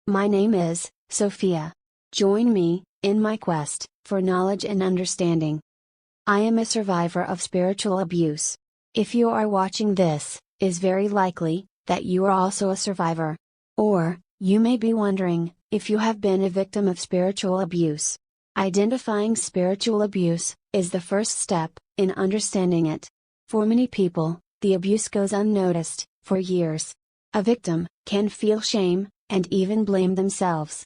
My name is Sophia. Join me in my quest for knowledge and understanding. I am a survivor of spiritual abuse. If you are watching this, it's very likely that you are also a survivor. Or, you may be wondering if you have been a victim of spiritual abuse. Identifying spiritual abuse is the first step in understanding it. For many people, the abuse goes unnoticed for years. A victim can feel shame and even blame themselves.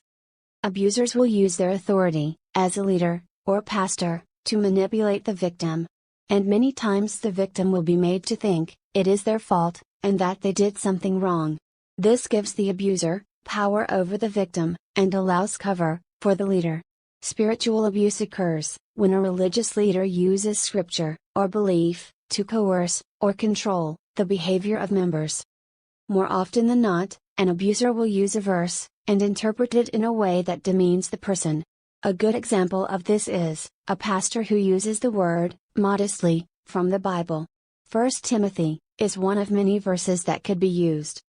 Abusers will use their authority as a leader or pastor to manipulate the victim. And many times the victim will be made to think it is their fault and that they did something wrong. This gives the abuser power over the victim and allows cover for the leader. Spiritual abuse occurs when a religious leader uses scripture or belief to coerce or control the behavior of members. More often than not, an abuser will use a verse and interpret it in a way that demeans the person. A good example of this is a pastor who uses the word modestly from the Bible. 1 Timothy is one of many verses that could be used.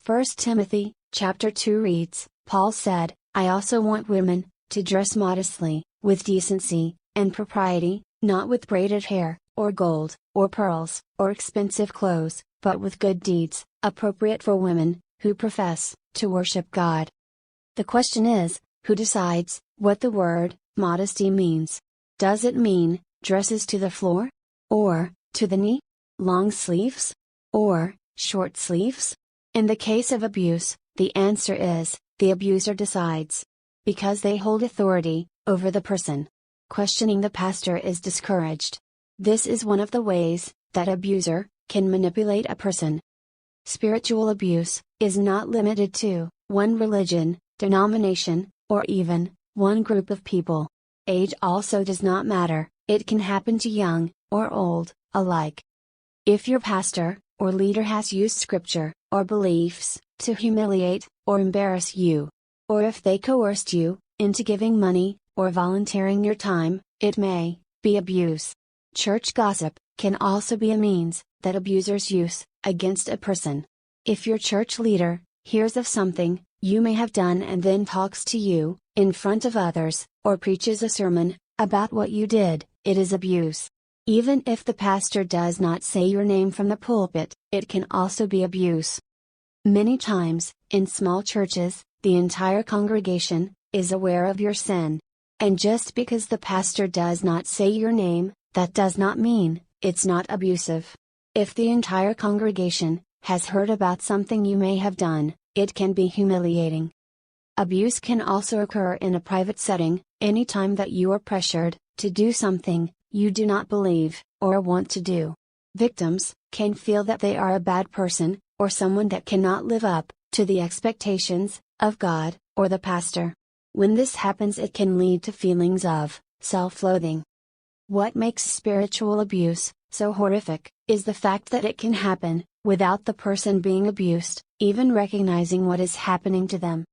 1 Timothy chapter 2 reads, Paul said, I also want women to dress modestly, with decency and propriety, not with braided hair, or gold, or pearls, or expensive clothes, but with good deeds, appropriate for women who profess to worship God. The question is, who decides what the word modesty means? Does it mean dresses to the floor? Or to the knee? Long sleeves? Or short sleeves? In the case of abuse, the answer is, the abuser decides. Because they hold authority over the person. Questioning the pastor is discouraged. This is one of the ways that abuser can manipulate a person. Spiritual abuse is not limited to one religion, denomination, or even one group of people. Age also does not matter, it can happen to young or old alike. If your pastor or leader has used scripture or beliefs to humiliate or embarrass you, or if they coerced you into giving money or volunteering your time, it may be abuse. Church gossip can also be a means that abusers use against a person. If your church leader hears of something you may have done and then talks to you in front of others, or preaches a sermon about what you did, it is abuse. Even if the pastor does not say your name from the pulpit, it can also be abuse. Many times, in small churches, the entire congregation is aware of your sin. And just because the pastor does not say your name, that does not mean it's not abusive. If the entire congregation has heard about something you may have done, it can be humiliating. Abuse can also occur in a private setting, anytime that you are pressured to do something you do not believe or want to do. Victims can feel that they are a bad person, or someone that cannot live up to the expectations of God or the pastor. When this happens, it can lead to feelings of self-loathing. What makes spiritual abuse so horrific is the fact that it can happen without the person being abused even recognizing what is happening to them.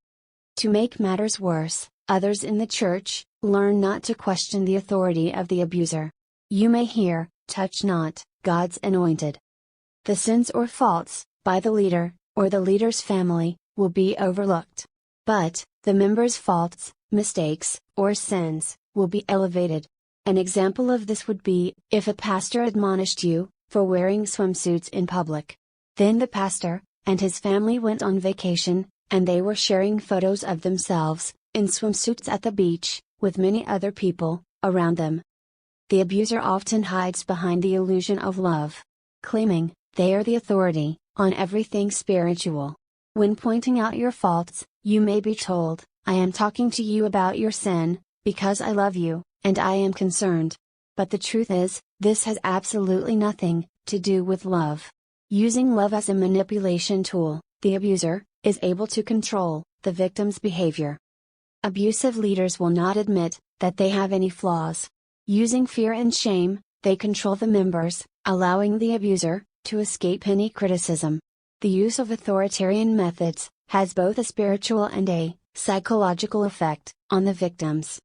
To make matters worse, others in the church learn not to question the authority of the abuser. You may hear, "Touch not God's anointed." The sins or faults by the leader or the leader's family will be overlooked. But the member's faults, mistakes, or sins will be elevated. An example of this would be if a pastor admonished you for wearing swimsuits in public. Then the pastor and his family went on vacation, and they were sharing photos of themselves in swimsuits at the beach, with many other people around them. The abuser often hides behind the illusion of love, claiming they are the authority on everything spiritual. When pointing out your faults, you may be told, "I am talking to you about your sin, because I love you, and I am concerned." But the truth is, this has absolutely nothing to do with love. Using love as a manipulation tool, the abuser is able to control the victim's behavior. Abusive leaders will not admit that they have any flaws. Using fear and shame, they control the members, allowing the abuser to escape any criticism. The use of authoritarian methods has both a spiritual and a psychological effect on the victims.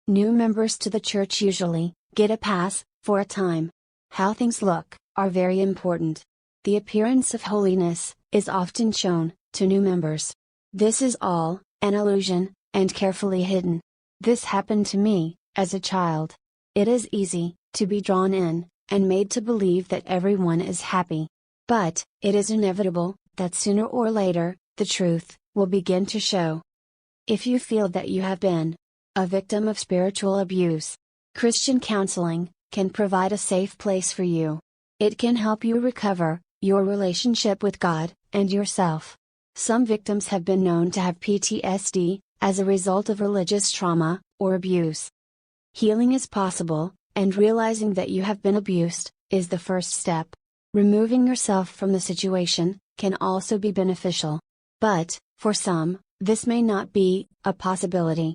New members to the church usually get a pass for a time. How things look are very important. The appearance of holiness is often shown to new members. This is all an illusion, and carefully hidden. This happened to me, as a child. It is easy to be drawn in, and made to believe that everyone is happy. But, it is inevitable that sooner or later, the truth will begin to show. If you feel that you have been a victim of spiritual abuse, Christian counseling can provide a safe place for you. It can help you recover your relationship with God and yourself. Some victims have been known to have PTSD as a result of religious trauma or abuse. Healing is possible, and realizing that you have been abused is the first step. Removing yourself from the situation can also be beneficial. But, for some, this may not be a possibility.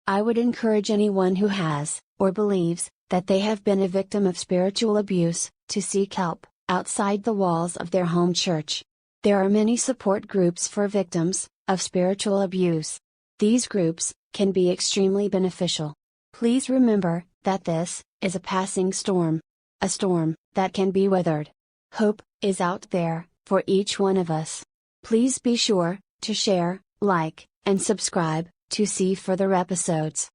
I would encourage anyone who has, or believes, that they have been a victim of spiritual abuse, to seek help outside the walls of their home church. There are many support groups for victims of spiritual abuse. These groups can be extremely beneficial. Please remember that this is a passing storm. A storm that can be weathered. Hope is out there for each one of us. Please be sure to share, like, and subscribe to see further episodes.